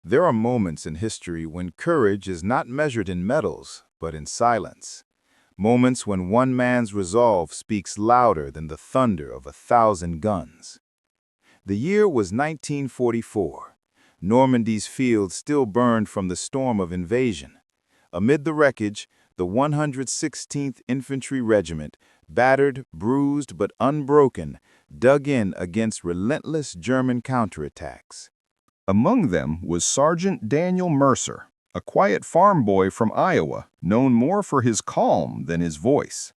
There are moments in history when courage is not measured in medals, but in silence. Moments when one man's resolve speaks louder than the thunder of 1,000 guns. The year was 1944. Normandy's fields still burned from the storm of invasion. Amid the wreckage, the 116th Infantry Regiment, battered, bruised, but unbroken, dug in against relentless German counterattacks. Among them was Sergeant Daniel Mercer, a quiet farm boy from Iowa, known more for his calm than his voice.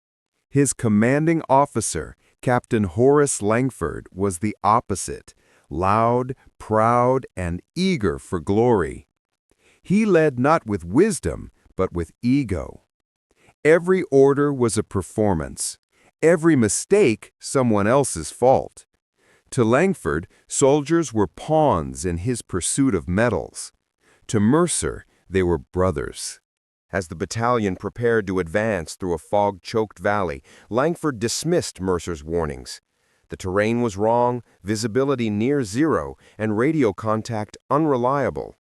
His commanding officer, Captain Horace Langford, was the opposite, loud, proud, and eager for glory. He led not with wisdom, but with ego. Every order was a performance. Every mistake someone else's fault. To Langford, soldiers were pawns in his pursuit of medals. To Mercer, they were brothers. As the battalion prepared to advance through a fog-choked valley, Langford dismissed Mercer's warnings. The terrain was wrong, visibility near zero, and radio contact unreliable.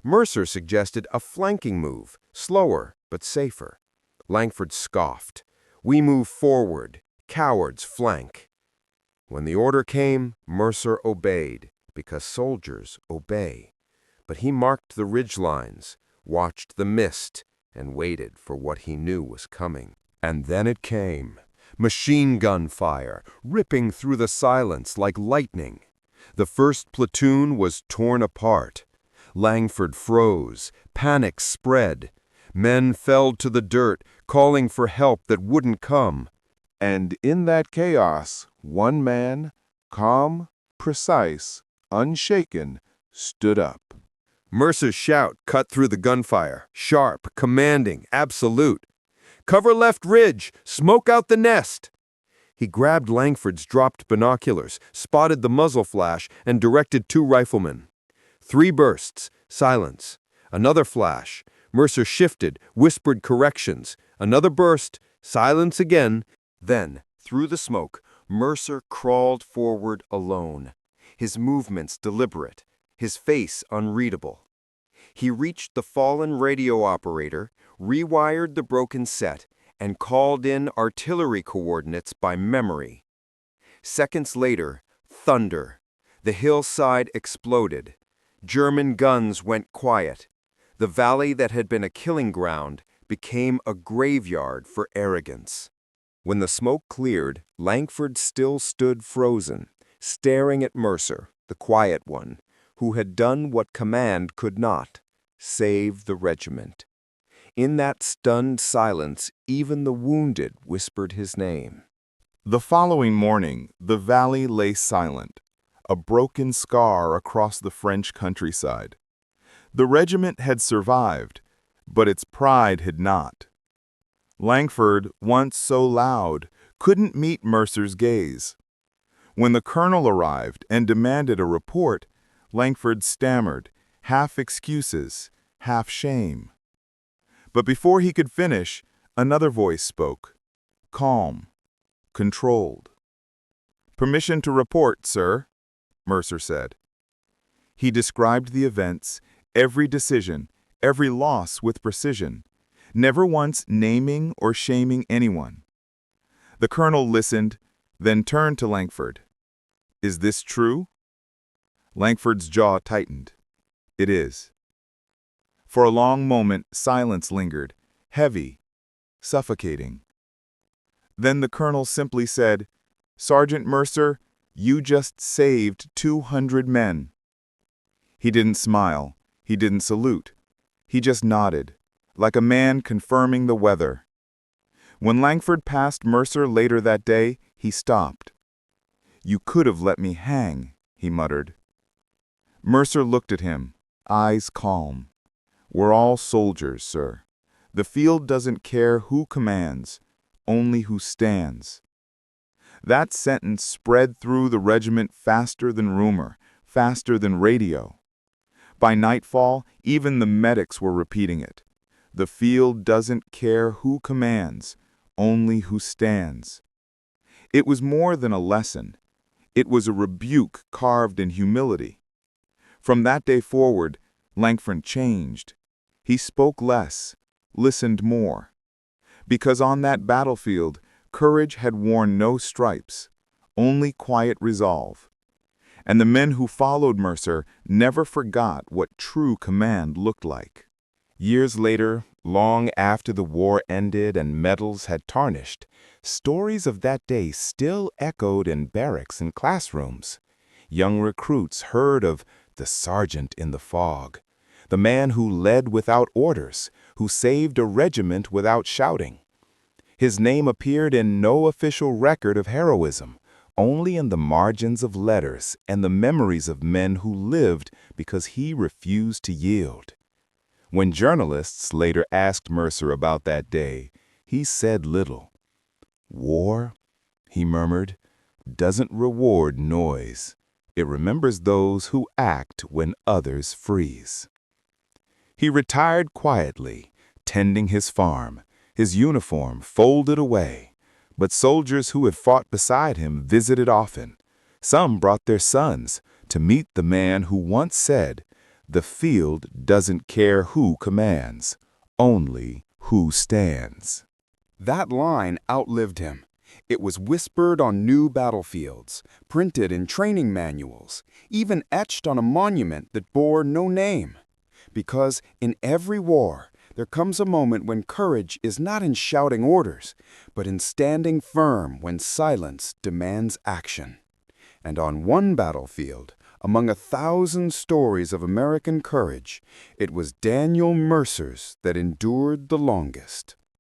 Mercer suggested a flanking move, slower but safer. Langford scoffed. "We move forward. Cowards flank." When the order came, Mercer obeyed, because soldiers obey. But he marked the ridgelines, watched the mist, and waited for what he knew was coming. And then it came. Machine gun fire, ripping through the silence like lightning. The first platoon was torn apart. Langford froze. Panic spread. Men fell to the dirt, calling for help that wouldn't come. And in that chaos, one man, calm, precise, unshaken, stood up. Mercer's shout cut through the gunfire, sharp, commanding, absolute. "Cover left ridge! Smoke out the nest!" He grabbed Langford's dropped binoculars, spotted the muzzle flash, and directed 2 riflemen. 3 bursts, silence. Another flash. Mercer shifted, whispered corrections. Another burst, silence again. Then, through the smoke, Mercer crawled forward alone, his movements deliberate, his face unreadable. He reached the fallen radio operator, rewired the broken set, and called in artillery coordinates by memory. Seconds later, thunder. The hillside exploded. German guns went quiet. The valley that had been a killing ground became a graveyard for arrogance. When the smoke cleared, Langford still stood frozen, staring at Mercer, the quiet one, who had done what command could not, save the regiment. In that stunned silence, even the wounded whispered his name. The following morning, the valley lay silent, a broken scar across the French countryside. The regiment had survived, but its pride had not. Langford, once so loud, couldn't meet Mercer's gaze. When the colonel arrived and demanded a report, Langford stammered, half excuses, half shame. But before he could finish, another voice spoke, calm, controlled. "Permission to report, sir," Mercer said. He described the events, every decision, every loss with precision, never once naming or shaming anyone. The colonel listened, then turned to Langford. "Is this true?" Langford's jaw tightened. "It is." For a long moment, silence lingered, heavy, suffocating. Then the colonel simply said, "Sergeant Mercer, you just saved 200 men." He didn't smile. He didn't salute. He just nodded, like a man confirming the weather. When Langford passed Mercer later that day, he stopped. "You could have let me hang," he muttered. Mercer looked at him, eyes calm. "We're all soldiers, sir. The field doesn't care who commands, only who stands." That sentence spread through the regiment faster than rumor, faster than radio. By nightfall, even the medics were repeating it. The field doesn't care who commands, only who stands. It was more than a lesson. It was a rebuke carved in humility. From that day forward, Langford changed. He spoke less, listened more. Because on that battlefield, courage had worn no stripes, only quiet resolve. And the men who followed Mercer never forgot what true command looked like. Years later, long after the war ended and medals had tarnished, stories of that day still echoed in barracks and classrooms. Young recruits heard of the sergeant in the fog, the man who led without orders, who saved a regiment without shouting. His name appeared in no official record of heroism, only in the margins of letters and the memories of men who lived because he refused to yield. When journalists later asked Mercer about that day, he said little. "War," he murmured, "doesn't reward noise. It remembers those who act when others freeze." He retired quietly, tending his farm, his uniform folded away. But soldiers who had fought beside him visited often. Some brought their sons to meet the man who once said, "The field doesn't care who commands, only who stands." That line outlived him. It was whispered on new battlefields, printed in training manuals, even etched on a monument that bore no name. Because in every war, there comes a moment when courage is not in shouting orders, but in standing firm when silence demands action. And on one battlefield, among 1,000 stories of American courage, it was Daniel Mercer's that endured the longest.